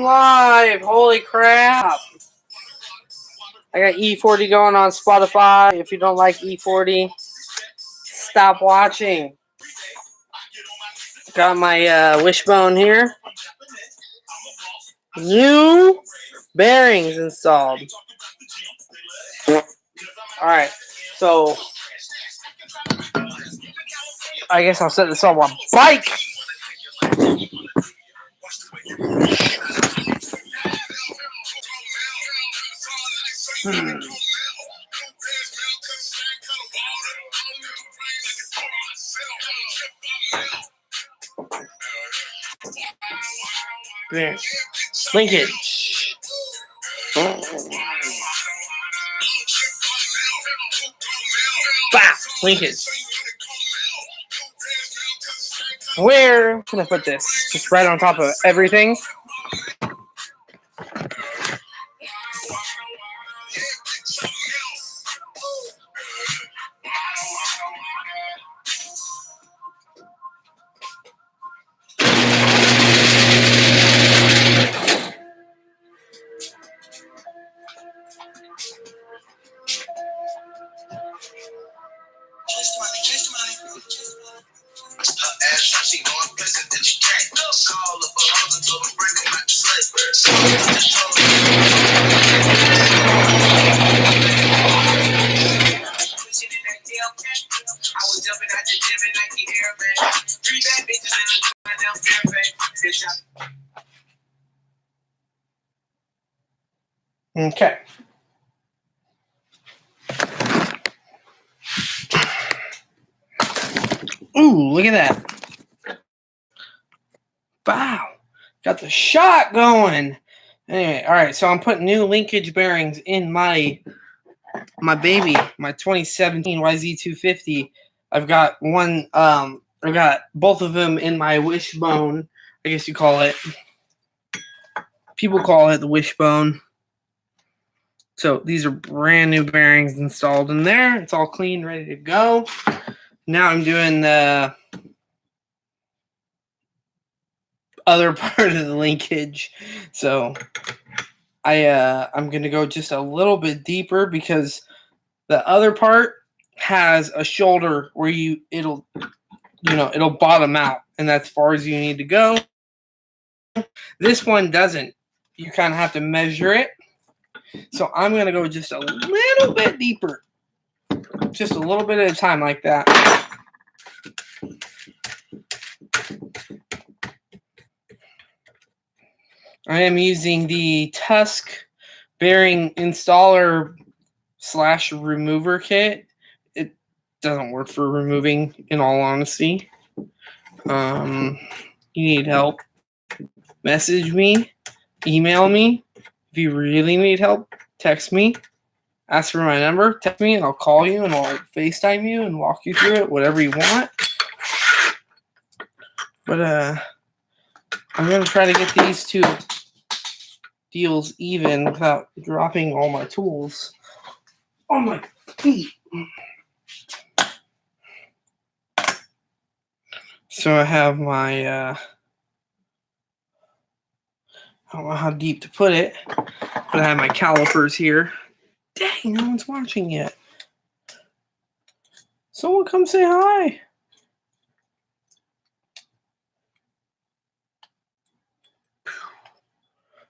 live. Holy crap. I got E40 going on Spotify. If you don't like E40, stop watching. Got my wishbone here. New bearings installed. Alright, so I guess I'll set this on my bike. Linkage. Bah! Linkage. Where can I put this? Just right on top of everything. Okay. Ooh, look at that. Wow. Got the shot going. Anyway, all right. So I'm putting new linkage bearings in my baby, my 2017 yz250. I've got one. I've got both of them in my wishbone. I guess you call it. People call it the wishbone. So these are brand new bearings installed in there. It's all clean, ready to go. Now I'm doing the other part of the linkage. So I'm gonna go just a little bit deeper because the other part has a shoulder where it'll bottom out, and that's as far as you need to go. This one doesn't. You kind of have to measure it. So I'm gonna go just a little bit deeper, just a little bit at a time, like that. I am using the Tusk bearing installer / remover kit. It doesn't work for removing, in all honesty. You need help, message me, email me. If you really need help, text me. Ask for my number, text me, and I'll call you, and I'll FaceTime you and walk you through it, whatever you want. But I'm going to try to get these two deals even without dropping all my tools on my feet. So I have my, I don't know how deep to put it, but I have my calipers here. Dang, no one's watching yet. Someone come say hi.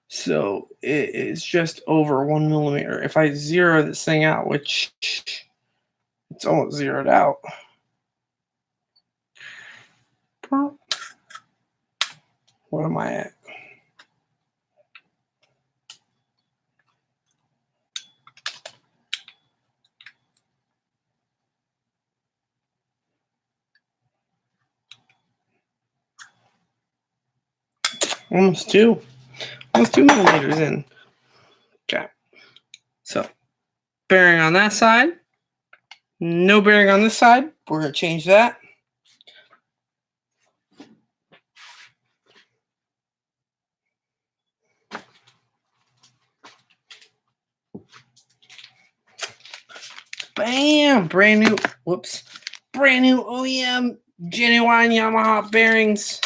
So it is just over 1 millimeter. If I zero this thing out, which it's almost zeroed out. What am I at? Almost 2 millimeters in. Okay. So bearing on that side. No bearing on this side. We're going to change that. Bam! Brand new OEM genuine Yamaha bearings.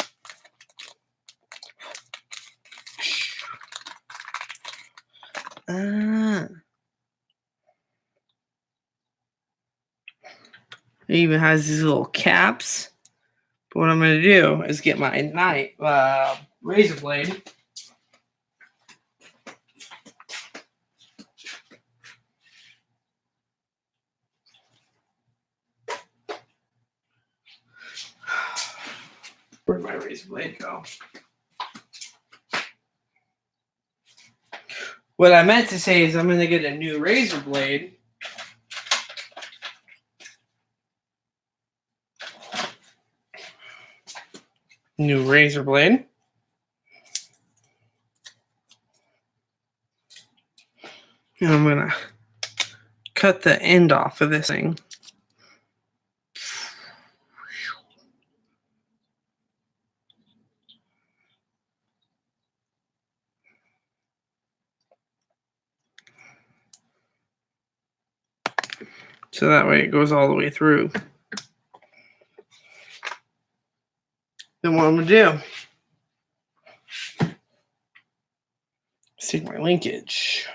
It even has these little caps. But what I'm going to do is get my razor blade. Where'd my razor blade go? What I meant to say is I'm going to get a new razor blade. New razor blade. And I'm going to cut the end off of this thing. So that way it goes all the way through. Then what I'm going to do is take my linkage.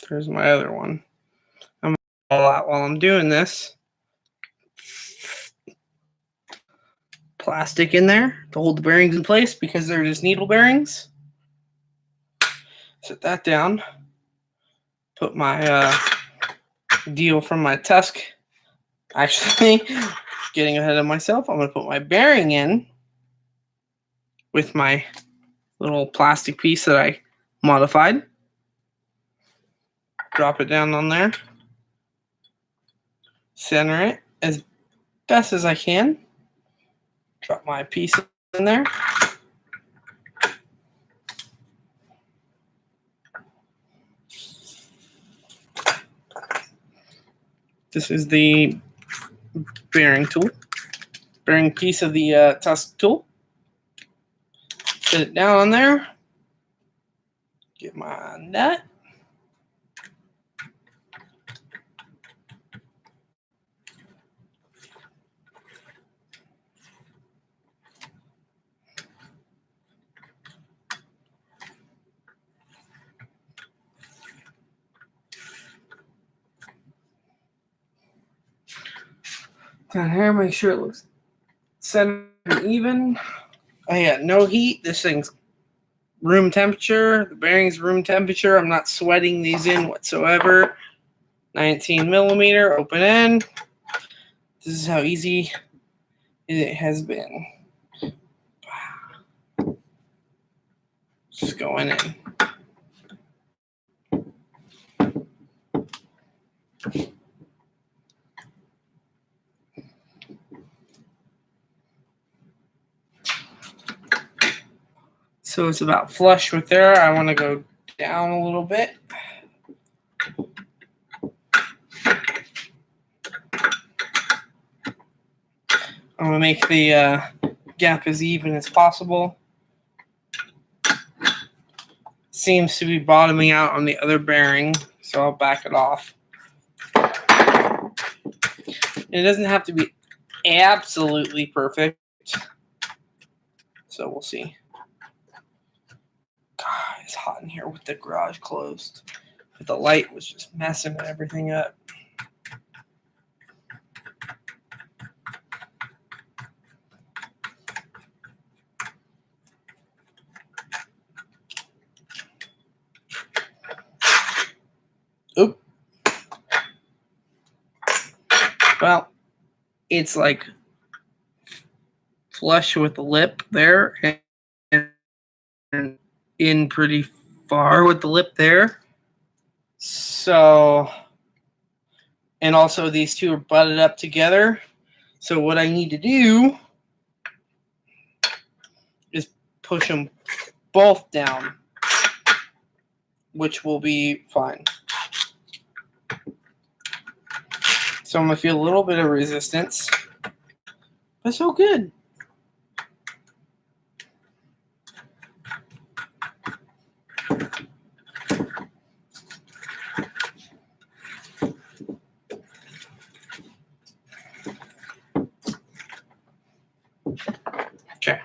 There's my other one. I'm going to pull out while I'm doing this. Plastic in there to hold the bearings in place because they're just needle bearings. Set that down. Put my deal from my tusk. Actually, getting ahead of myself, I'm going to put my bearing in with my little plastic piece that I modified. Drop it down on there. Center it as best as I can. Drop my piece in there. This is the bearing tool, bearing piece of the tusk tool. Put it down on there. Get my nut. Down here, make sure it looks centered and even. I got no heat. This thing's room temperature. The bearing's room temperature. I'm not sweating these in whatsoever. 19 millimeter, open end. This is how easy it has been. Just going in. So it's about flush with there. I want to go down a little bit. I'm going to make the gap as even as possible. Seems to be bottoming out on the other bearing, so I'll back it off. It doesn't have to be absolutely perfect, so we'll see. God, it's hot in here with the garage closed. But the light was just messing everything up. Oop. Well, it's like flush with the lip there and in pretty far with the lip there. So, and also these two are butted up together. So what I need to do is push them both down, which will be fine. So I'm going to feel a little bit of resistance. But so good. Okay.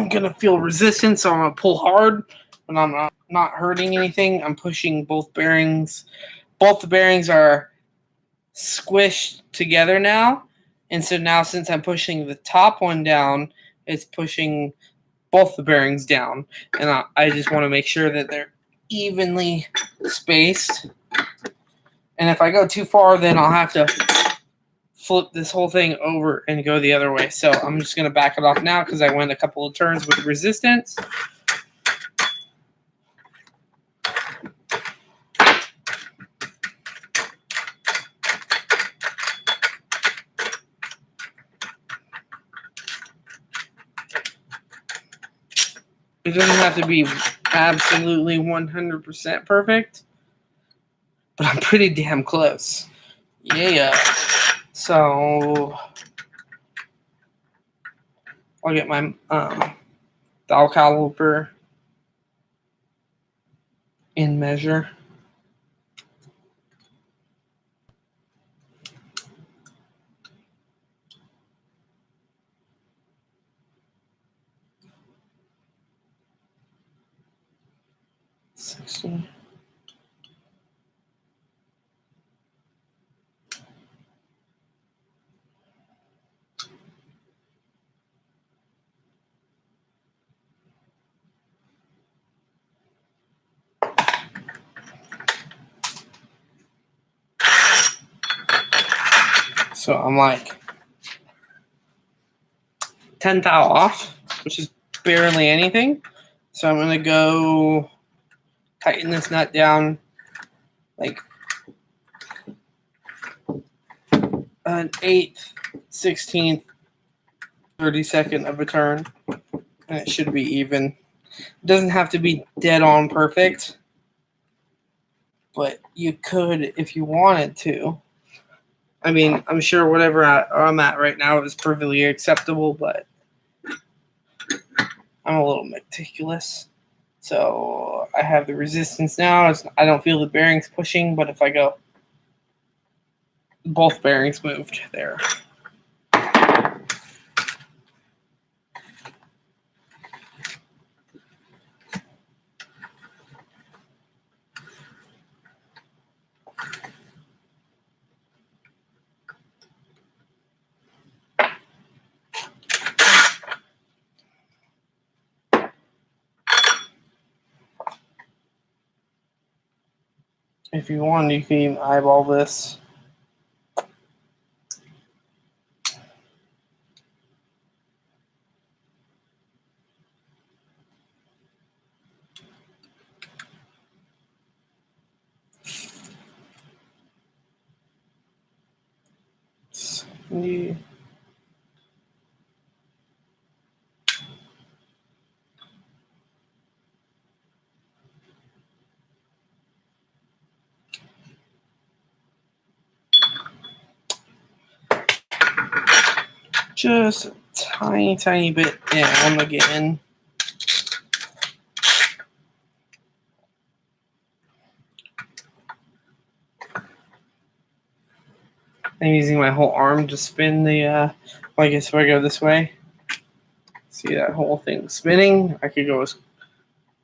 gonna feel resistance, so I'm gonna pull hard, but I'm not hurting anything. I'm pushing both bearings. Both the bearings are squished together now, and so now since I'm pushing the top one down, it's pushing both the bearings down, and I just want to make sure that they're evenly spaced. And if I go too far, then I'll have to flip this whole thing over and go the other way. So I'm just going to back it off now because I went a couple of turns with resistance. It doesn't have to be absolutely 100% perfect, but I'm pretty damn close. Yeah. So I'll get my dowel caliper in measure. So I'm like 10th thou off, which is barely anything. So I'm going to go tighten this nut down like an 1/8, 16th, 32nd of a turn, and it should be even. It doesn't have to be dead on perfect, but you could if you wanted to. I mean, I'm sure whatever I'm at right now is perfectly acceptable, but I'm a little meticulous. So I have the resistance now. I don't feel the bearings pushing, but if I go, both bearings moved there. If you want, you can even eyeball this. Just a tiny bit down again. I'm using my whole arm to spin the, well, I guess if I go this way, see that whole thing spinning? I could go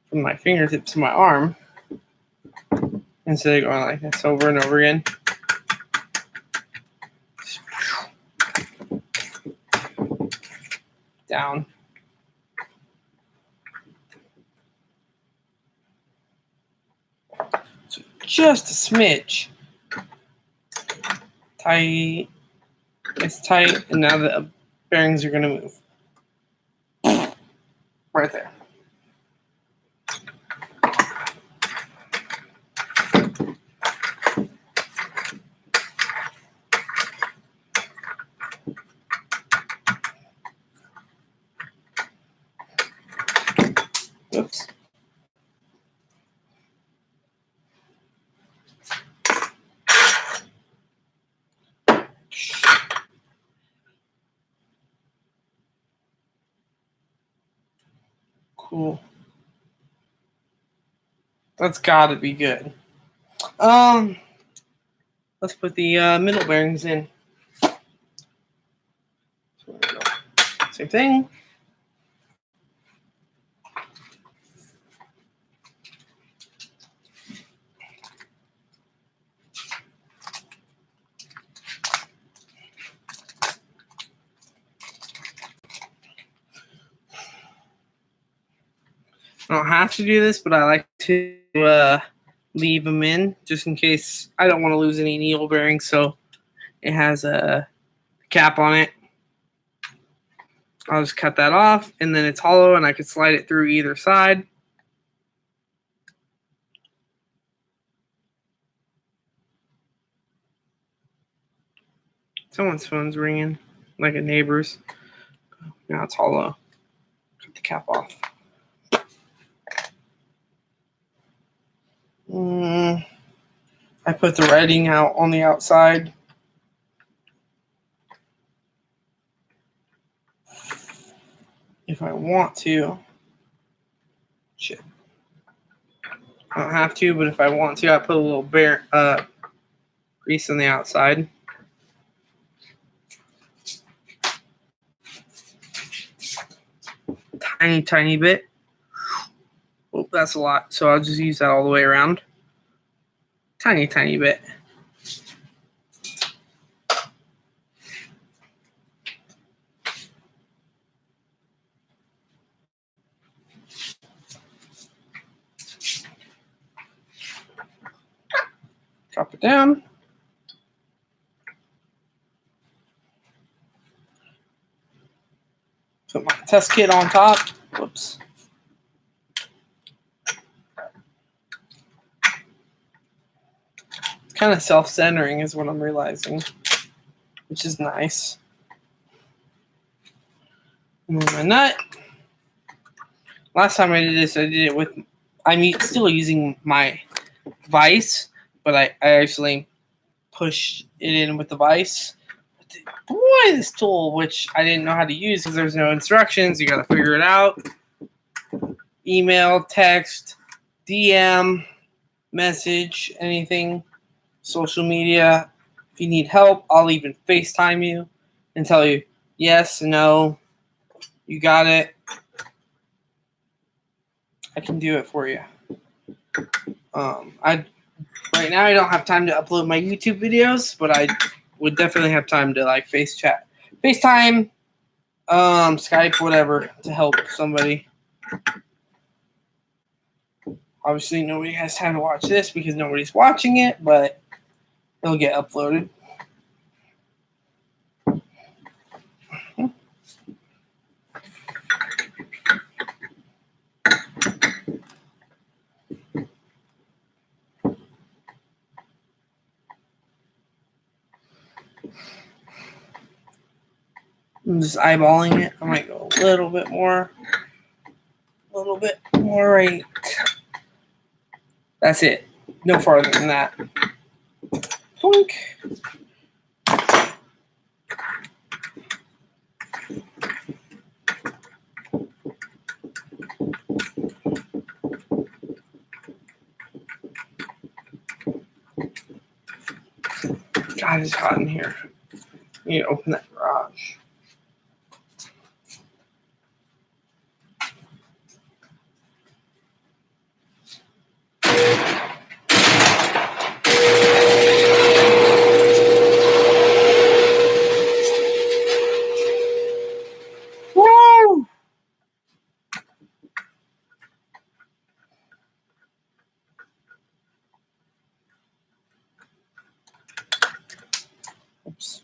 from my fingertips to my arm instead of going like this over and over again. Down. So just a smidge. Tight. It's tight, and now the bearings are going to move. Right there. Oops. Cool. That's got to be good. Let's put the middle bearings in. Same thing. don't have to do this, but I like to leave them in just in case I don't want to lose any needle bearings. So it has a cap on it. I'll just cut that off, and then it's hollow, and I can slide it through either side. Someone's phone's ringing, like a neighbor's. Now it's hollow. Cut the cap off. I put the writing out on the outside. If I want to. Shit. I don't have to, but if I want to, I put a little grease on the outside. Tiny bit. Oh, that's a lot. So I'll just use that all the way around. Tiny bit. Drop it down. Put my test kit on top. Whoops. It's kind of self-centering is what I'm realizing, which is nice. Move my nut. Last time I did this, I did it with, I'm still using my vise, but I actually pushed it in with the vise. Boy, this tool, which I didn't know how to use because there's no instructions. You got to figure it out. Email, text, DM, message, anything, social media. If you need help, I'll even FaceTime you and tell you yes, no, you got it. I can do it for you. Right now I don't have time to upload my YouTube videos, but I would definitely have time to like FaceTime, Skype, whatever, to help somebody. Obviously, nobody has time to watch this because nobody's watching it, but it'll get uploaded. I'm just eyeballing it. I might go a little bit more right. That's it. No farther than that. Plunk. God, it's hot in here. I need to open that garage. Woo! Oops.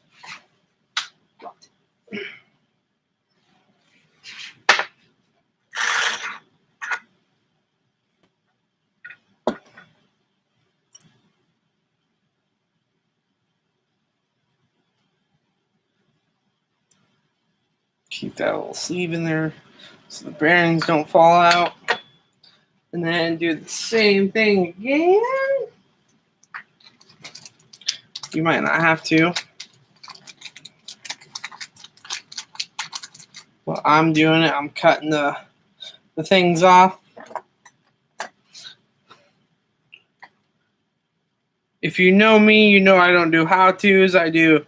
Keep that little sleeve in there so the bearings don't fall out. And then do the same thing again. You might not have to. Well, I'm doing it. I'm cutting the things off. If you know me, you know I don't do how-tos. I do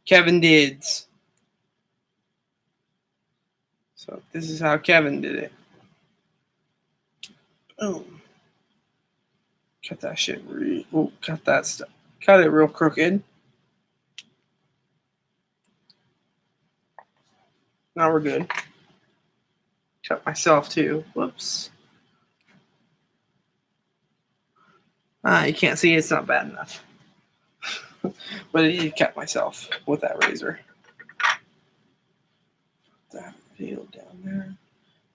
Kevin dids. So this is how Kevin did it. Boom. Cut that shit. Cut that stuff. Cut it real crooked. Now we're good. Cut myself too. Whoops. You can't see it's not bad enough. But I did cut myself with that razor. That needle down there.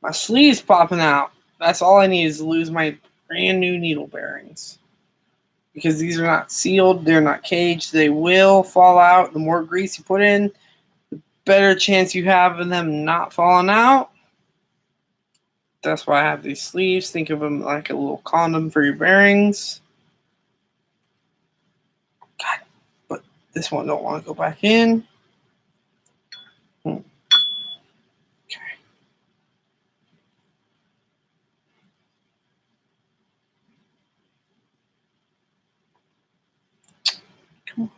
My sleeve's popping out. That's all I need is to lose my brand new needle bearings. Because these are not sealed, they're not caged, they will fall out. The more grease you put in, the better chance you have of them not falling out. That's why I have these sleeves. Think of them like a little condom for your bearings. God, but this one don't want to go back in. Okay. Come on.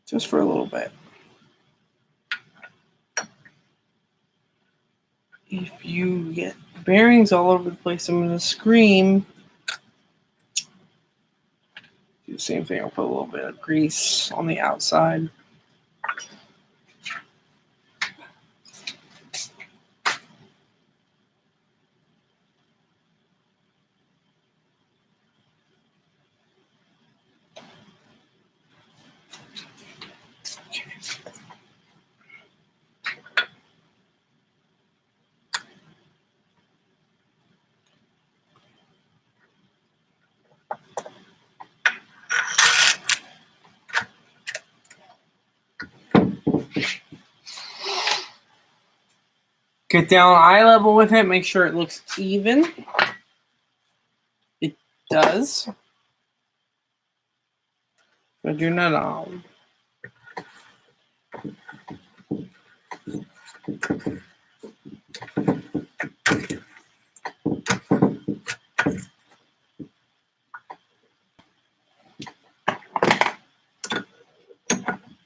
Just for a little bit. If you get bearings all over the place, I'm going to scream. Do the same thing. I'll put a little bit of grease on the outside. Get down eye level with it. Make sure it looks even. It does. But you're not on.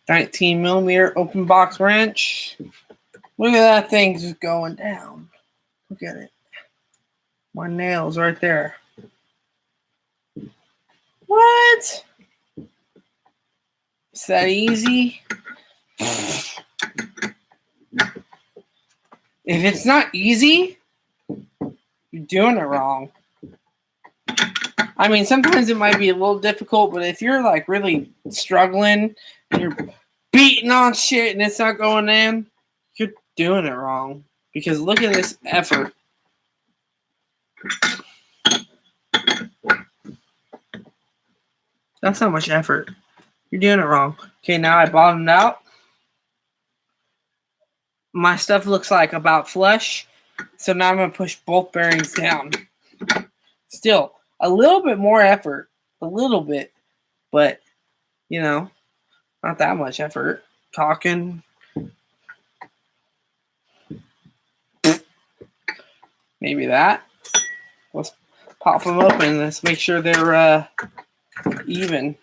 $19mm open box wrench. Look at that thing just going down. Look at it. My nails right there. What? Is that easy? If it's not easy, you're doing it wrong. I mean, sometimes it might be a little difficult, but if you're like really struggling and you're beating on shit and it's not going in, you're doing it wrong. Because look at this effort. That's not much effort. You're doing it wrong. Okay, now I bottomed out. My stuff looks like about flush. So now I'm going to push both bearings down. Still, a little bit more effort. A little bit. But, you know, not that much effort. Talking. Maybe that. Let's pop them open. Let's make sure they're even.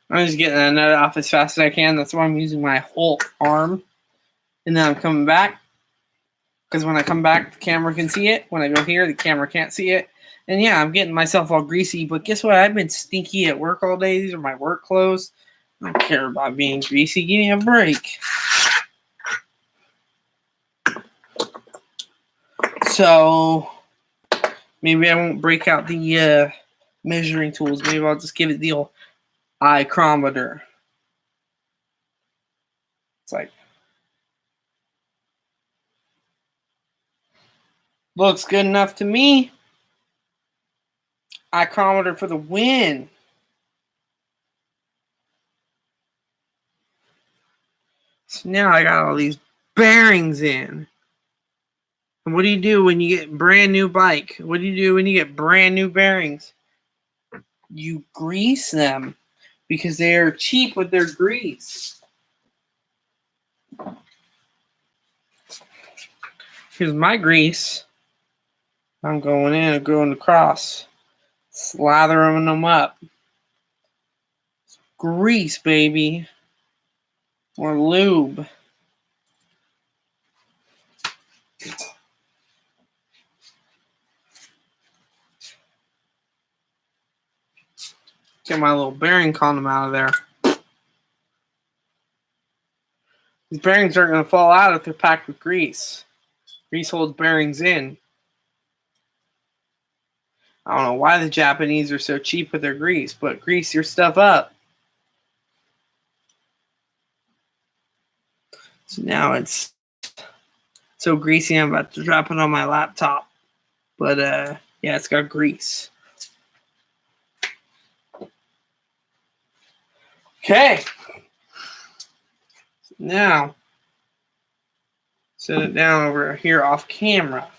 I'm just getting that nut off as fast as I can. That's why I'm using my whole arm. And then I'm coming back. Because when I come back, the camera can see it. When I go here, the camera can't see it. And yeah, I'm getting myself all greasy. But guess what? I've been stinky at work all day. These are my work clothes. I don't care about being greasy. Give me a break. So maybe I won't break out the measuring tools. Maybe I'll just give it the old micrometer. It's like, looks good enough to me. Micrometer for the win. So now I got all these bearings in. And what do you do when you get brand new bike? What do you do when you get brand new bearings? You grease them because they are cheap with their grease. Here's my grease. I'm going in and going across. Slathering them up. Grease, baby. Or lube. Get my little bearing condom out of there. These bearings aren't going to fall out if they're packed with grease. Grease holds bearings in. I don't know why the Japanese are so cheap with their grease, but grease your stuff up. So now it's so greasy I'm about to drop it on my laptop. But yeah, it's got grease. Okay. So now set it down over here off camera.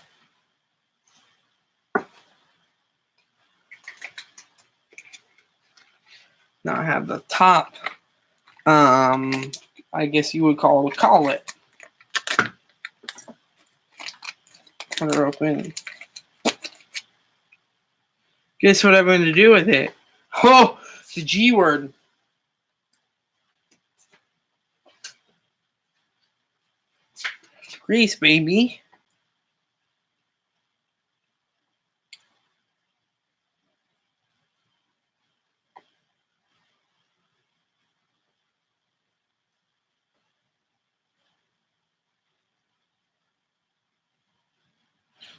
Now I have the top. I guess you would call it. Cut her open. Guess what I'm going to do with it? Oh, the G word. Grease, baby.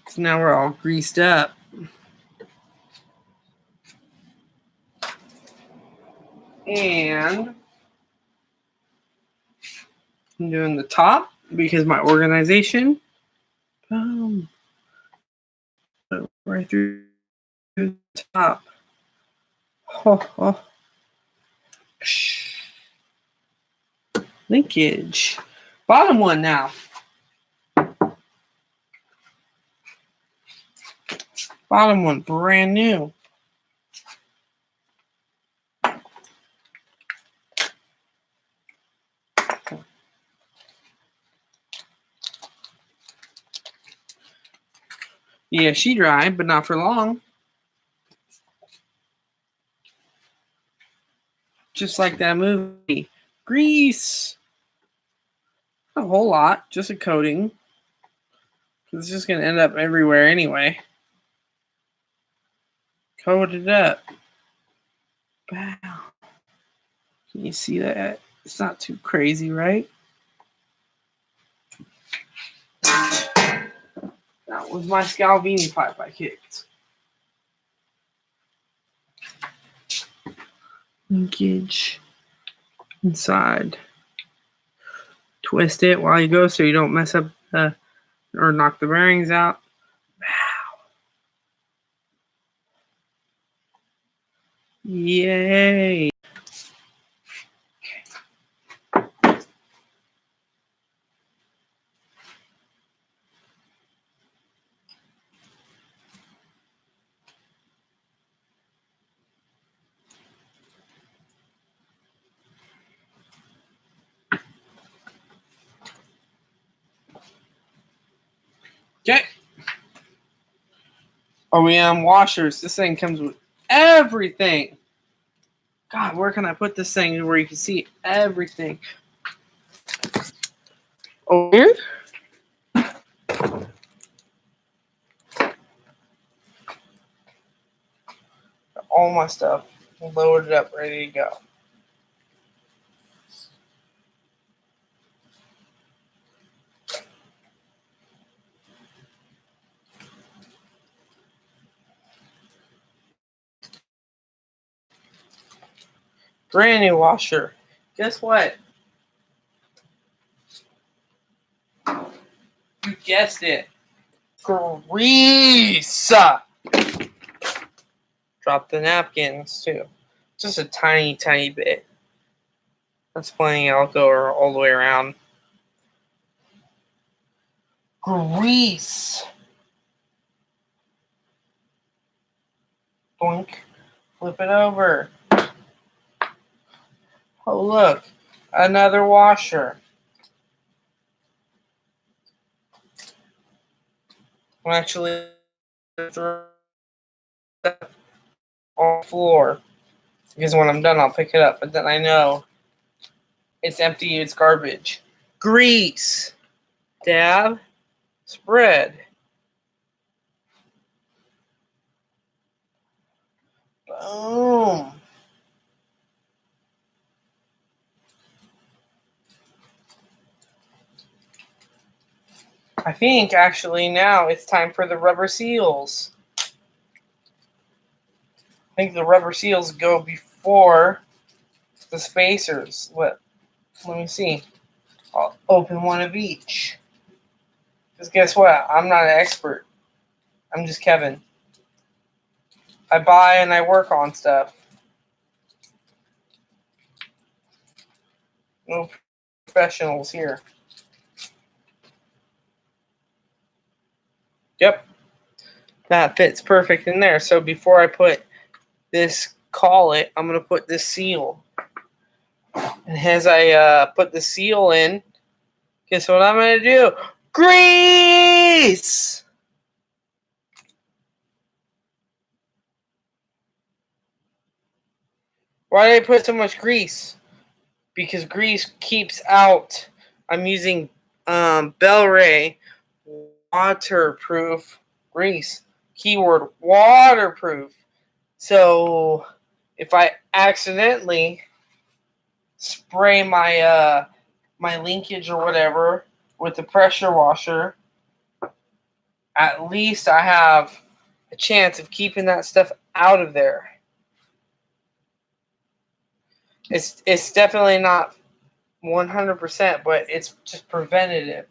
So now we're all greased up. And I'm doing the top because my organization. Boom. Right through the top. Oh, oh. Linkage. Bottom one now. Bottom one, brand new. Yeah, she dried, but not for long. Just like that movie. Grease. Not a whole lot, just a coating. It's just going to end up everywhere anyway. Coat it up. Wow. Can you see that? It's not too crazy, right? That was my Scalvini pipe I kicked. Linkage inside. Twist it while you go so you don't mess up or knock the bearings out. Wow. Yay. Okay. OEM washers. This thing comes with everything. God, where can I put this thing where you can see everything? Oh, here? All my stuff loaded up, ready to go. Brand new washer. Guess what? You guessed it. Grease. Drop the napkins too. Just a tiny, tiny bit. That's plenty. I'll go all the way around. Grease. Boink. Flip it over. Oh, look. Another washer. I'm actually throw it on the floor. Because when I'm done, I'll pick it up. But then I know it's empty. It's garbage. Grease. Dab. Spread. Boom. I think actually now it's time for the rubber seals. I think the rubber seals go before the spacers. Let me see. I'll open one of each. Because guess what? I'm not an expert. I'm just Kevin. I buy and I work on stuff. No professionals here. Yep. That fits perfect in there. So before I put this collet, I'm going to put this seal. And as I put the seal in, guess what I'm going to do? Grease! Why did I put so much grease? Because grease keeps out. I'm using Bel-Ray waterproof grease. Keyword waterproof. So if I accidentally spray my my linkage or whatever with the pressure washer, at least I have a chance of keeping that stuff out of there. It's definitely not 100%, but it's just preventative.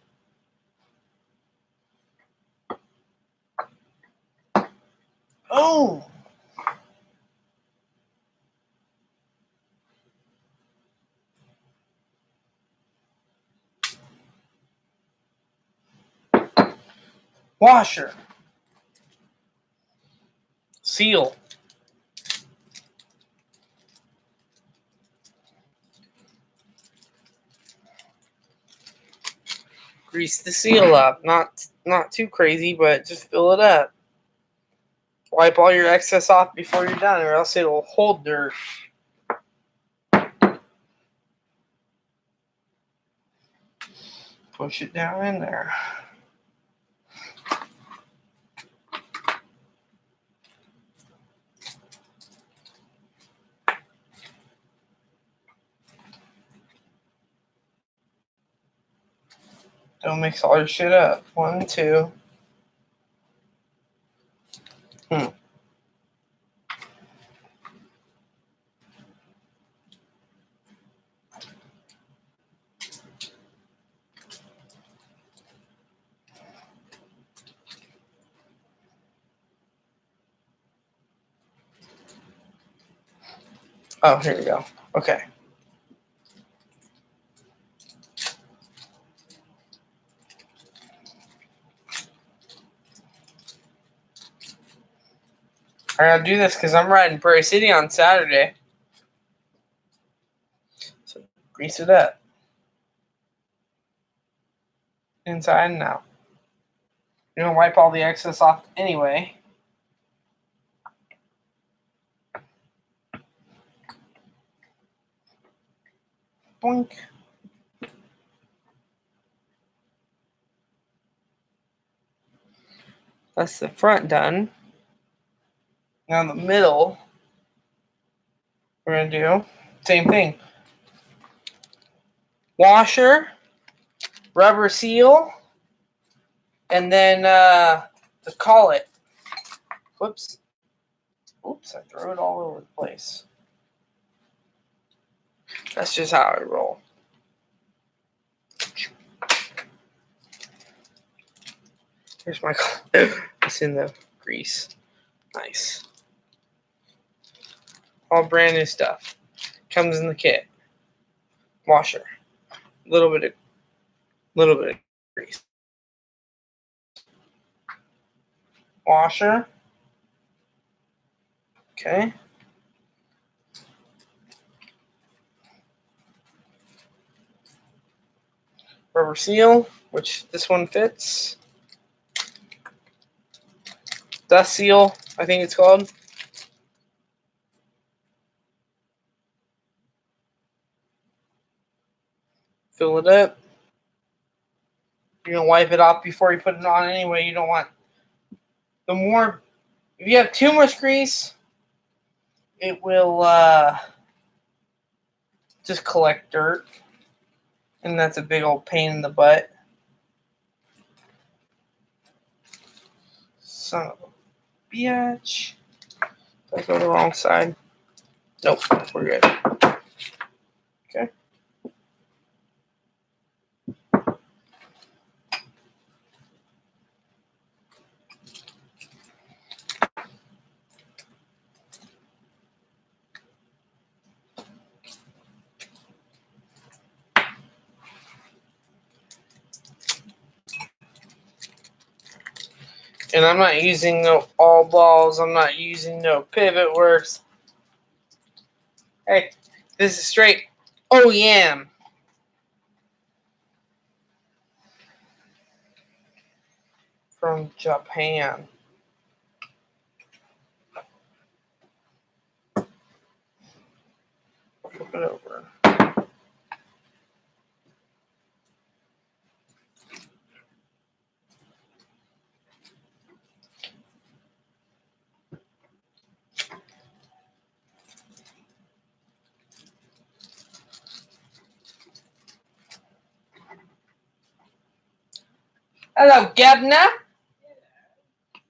Oh! Washer. Seal. Grease the seal up. Not too crazy, but just fill it up. Wipe all your excess off before you're done, or else it'll hold dirt. Push it down in there. Don't mix all your shit up. 1, 2. Oh, here we go. Okay. I gotta do this because I'm riding Prairie City on Saturday. So grease it up. Inside and out. You're gonna wipe all the excess off anyway. Boink. That's the front done. Now in the middle, we're going to do same thing. Washer, rubber seal, and then the collet. Whoops. Oops, I threw it all over the place. That's just how I roll. Here's my collet. It's in the grease. Nice. All brand new stuff. Comes in the kit. Washer. Little bit of grease. Washer. Okay. Rubber seal, which this one fits. Dust seal, I think it's called. Fill it up. You're going to wipe it off before you put it on anyway. You don't want if you have too much grease, it will just collect dirt. And that's a big old pain in the butt. Son of a bitch. Did I go the wrong side? Nope, we're good. Okay. And I'm not using no all balls. I'm not using no pivot works. Hey, this is straight OEM. From Japan. Flip it over. Hello, Gabna.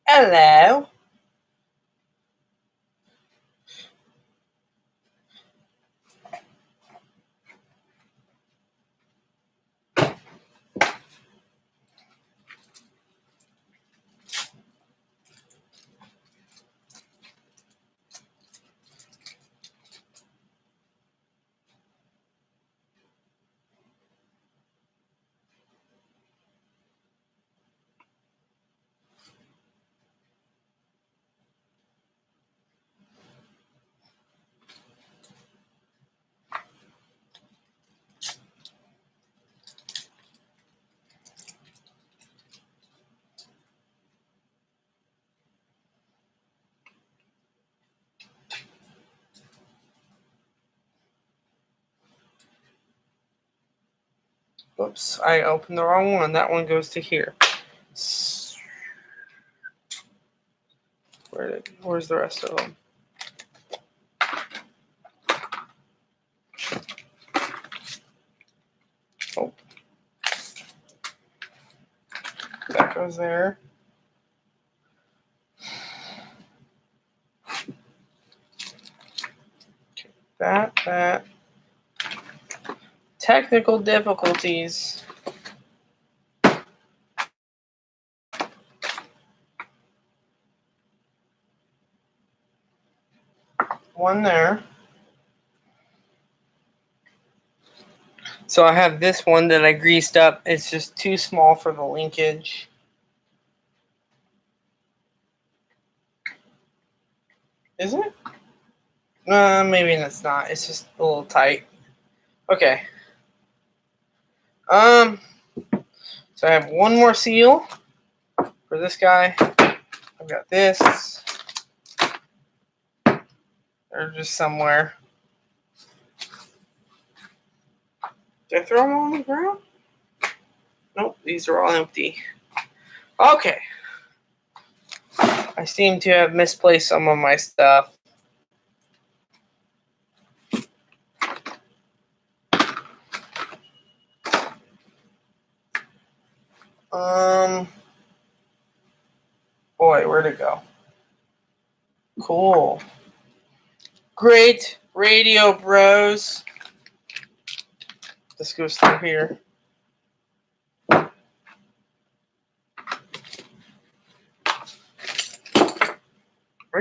Hello. Oops, I opened the wrong one. That one goes to here. Where's the rest of them? Oh. That goes there. That. Technical difficulties. One there. So I have this one that I greased up. It's just too small for the linkage. Is it? Maybe it's not. It's just a little tight. Okay. So I have one more seal for this guy. I've got this. They're just somewhere. Did I throw them all on the ground? Nope, these are all empty. Okay. I seem to have misplaced some of my stuff. Boy, where'd it go? Cool. Great radio, bros. This goes through here. Are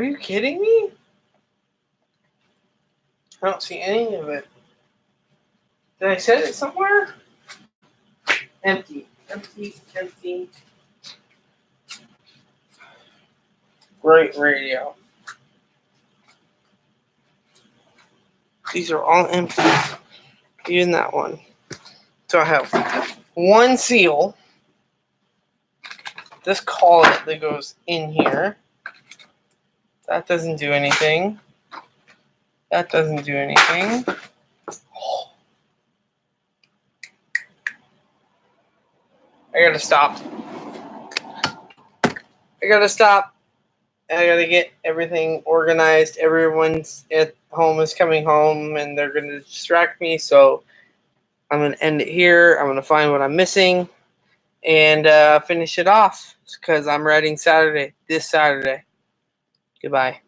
you kidding me? I don't see any of it. Did I set it somewhere? Empty. Great radio. These are all empty. Even that one. So I have one seal. This collet that goes in here. That doesn't do anything. That doesn't do anything. I gotta stop. I gotta get everything organized. Everyone's at home is coming home and they're gonna distract me. So I'm gonna end it here. I'm gonna find what I'm missing and finish it off because I'm riding this Saturday. Goodbye.